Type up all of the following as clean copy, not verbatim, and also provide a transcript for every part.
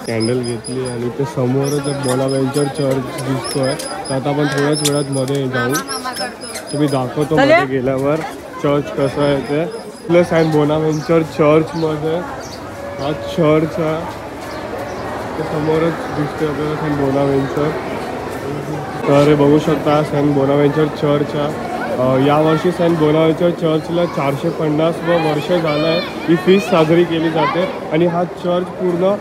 Candle घेतली आणि ते समोरच बोनाव्हेंचर चर्च दिसतोय. तर आता आपण थोड्याच वेळात मध्ये जाऊ. तुम्ही दाखवतो मध्ये गेल्यावर चर्च कसं आहे ते. प्लस आहे बोनाव्हेंचर चर्चमध्ये हा चर्च आहे ते समोरच दिसतोय आपल्याला सेंट बोनाव्हेंचर. तर हे बघू शकता सेंट बोनाव्हेंचर चर्च आहे. यावर्षी सेंट बोनाव्हेंचर चर्चला 450व वर्ष झालं आहे. ही फीस्ट साजरी केली जाते आणि हा चर्च पूर्ण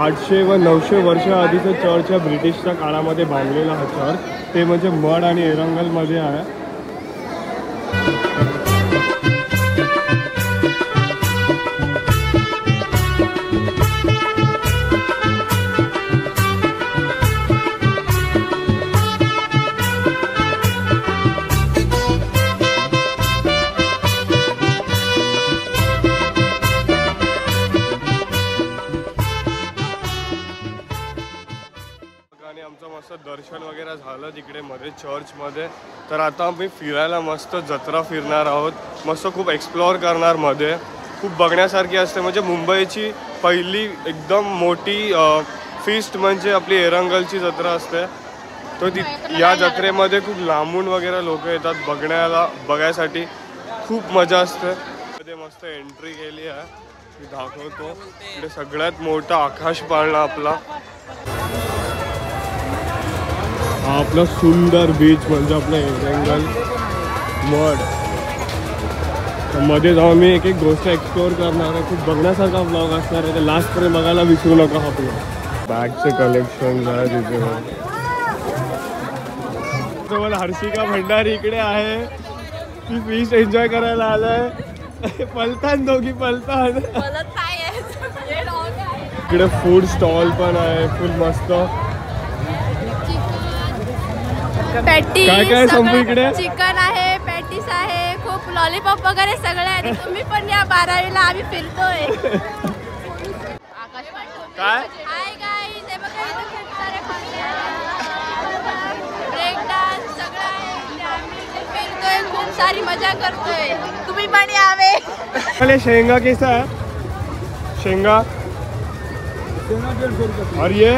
800 व 900 वर्ष आधीचं चर्च आहे. ब्रिटिशच्या काळामध्ये बांधलेला हा चर्च ते म्हणजे मड आणि एरंगलमध्ये आहे. दर्शन वगैरे झालं तिकडे मध्ये चर्चमध्ये. तर आता आम्ही फिरायला मस्त जत्रा फिरणार आहोत. मस्त खूप एक्सप्लोअर करणार. मध्ये खूप बघण्यासारखी असते. म्हणजे मुंबईची पहिली एकदम मोठी फीस्ट म्हणजे आपली एरंगलची जत्रा असते. तर या जत्रेमध्ये खूप लांबून वगैरे लोक येतात बघायसाठी. खूप मजा असते. मध्ये मस्त एंट्री केली आहे मी दाखवतो. इकडे सगळ्यात मोठा आकाश पाळणा आपला. हा आपला सुंदर बीच म्हणजे आपला एरंगल मड. मध्ये जाऊन मी एक एक गोष्ट एक्सप्लोअर करणार आहे. खूप बघण्यासारखा ब्लॉग असणार आहे. तर लास्टपर्यंत बघायला विसरू नका. हा ब्लॉग बॅगचे कलेक्शन आहे तिथे. सोबत हर्षिका भंडारी इकडे आहे. ती फीस्ट एन्जॉय करायला आलाय. पलतान दोघी पलतान. इकडे फूड स्टॉल पण आहे फुल मस्त. पॅटीस काय काय संपू इकडे. चिकन आहे, पॅटीस आहे, खूप लॉलीपॉप वगैरे सगळे आहे. तुम्ही पण या 12वीला आम्ही फिरतोय. काय हाय गाईज, हे बघा इथे खूप सारे ब्रेक डान्स सगळं आहे. आम्ही इथे फिरतोय, खूप सारी मजा करतोय. तुम्ही पण यावे. अरे शेंगा कैसा है? शेंगा और ये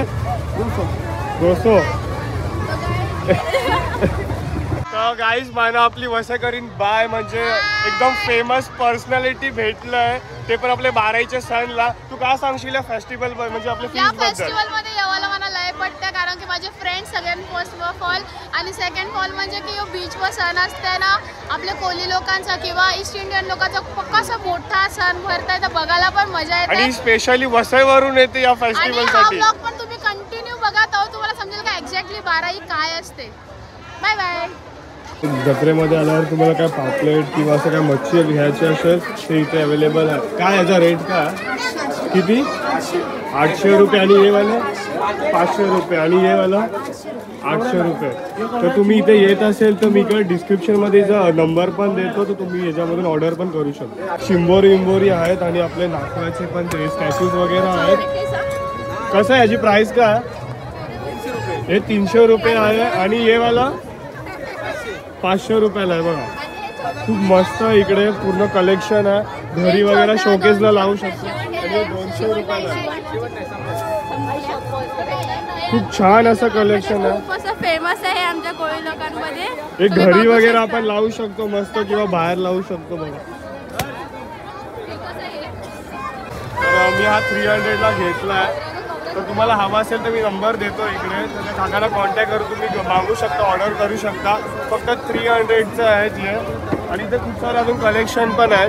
200. तर गाईज मला आपली वसईकरीन बाय म्हणजे एकदम फेमस पर्सनॅलिटी भेटलंय. ते पण आपल्या 12वीच्या सणला. तू काय सांगशील या फेस्टिवल म्हणजे आपल्या या फेस्टिवल मध्ये यावाला मला लय पडतं. कारण की माझे फ्रेंड सगळ्यांनी फर्स्ट ऑफ ऑल आणि सेकंड ऑल म्हणजे की बीचवर सण असते ना आपल्या कोली लोकांचा किंवा ईस्ट इंडियन लोकांचा पक्कासा मोठा सण भरताय. तर बघायला पण मजा येते आणि स्पेशली वसईवरून येते या फेस्टिवल साठी. हा ब्लॉग पण तुम्ही कंटिन्यू बघा तेव्हा तुम्हाला समजेल का एक्झॅक्टली 12वी काय असते. Bye bye. जत्रेमध्ये आल्यावर तुम्हाला काय पापलेट किंवा असं काय मच्छी घ्यायची असेल तर इथे अवेलेबल आहे. काय याचा रेट काय किती? 800 रुपये आणि हे वाला 500 रुपये आणि हे वाला 800 रुपये. तर तुम्ही इथे येत असेल तर मी इकडे डिस्क्रिप्शनमध्ये नंबर पण देतो. तर तुम्ही याच्यामधून ऑर्डर पण करू शकता. चिंबोरी आहेत आणि आपले नागपुराचे पण ते स्टॅच्यूज वगैरे आहेत. कसं आहे याची प्राइस काय? हे 300 रुपये आहे आणि हे वाला 500 रुपयाला आहे. बघा खूप मस्त इकडे पूर्ण कलेक्शन आहे. घरी वगैरे शोकेसला लावू शकतो. आणि 200 रुपयाला आहे. खूप छान असं कलेक्शन आहे. खूप असं फेमस आहे आमच्या कोळी लोकांमध्ये. हे घरी वगैरे आपण लावू शकतो मस्त किंवा बाहेर लावू शकतो. बघा मी हा 300ला घेतलाय. तर तुम्हाला हवा असेल तर मी नंबर देतो इकडे. तर त्या काकाला कॉन्टॅक्ट करून तुम्ही मागू शकता, ऑर्डर करू शकता. फक्त 300चं आहे जे. आणि इथे खूप सारं अजून कलेक्शन पण आहे.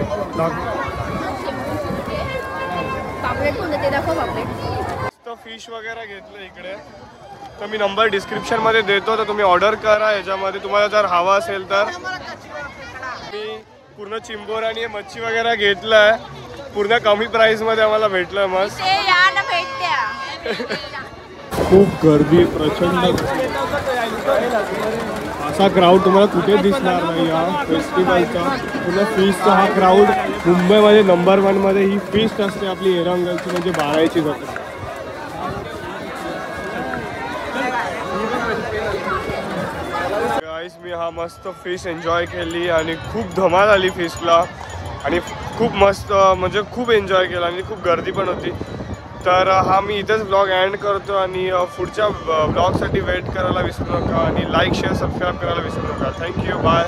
फिश वगैरे घेतलं इकडे. तर मी नंबर डिस्क्रिप्शनमध्ये देतो. तर तुम्ही ऑर्डर करा याच्यामध्ये तुम्हाला जर हवा असेल तर. मी पूर्ण चिंबोर आणि मच्छी वगैरे घेतलं आहे. पूर्ण कमी प्राईसमध्ये आम्हाला भेटलं. मस्त खूप गर्दी प्रचंड. असा क्राऊड तुम्हाला कुठे दिसणार नाही या फेस्टिवलचा. पूर्ण फीस्टचा हा क्राऊड मुंबईमध्ये नंबर 1 मध्ये ही फीस्ट असते आपली एरंगलची म्हणजे 12वीची जत्रा. गाईस मी हा मस्त फिश एन्जॉय केली आणि खूप धमाल आली फिशला. आणि खूप मस्त म्हणजे खूप एन्जॉय केला आणि खूप गर्दी पण होती. तर हा मी इथेच ब्लॉग एंड करतो आणि पुढच्या ब्लॉगसाठी वेट करायला विसरू नका आणि लाईक शेअर सबस्क्राईब करायला विसरू नका. Thank you, bye.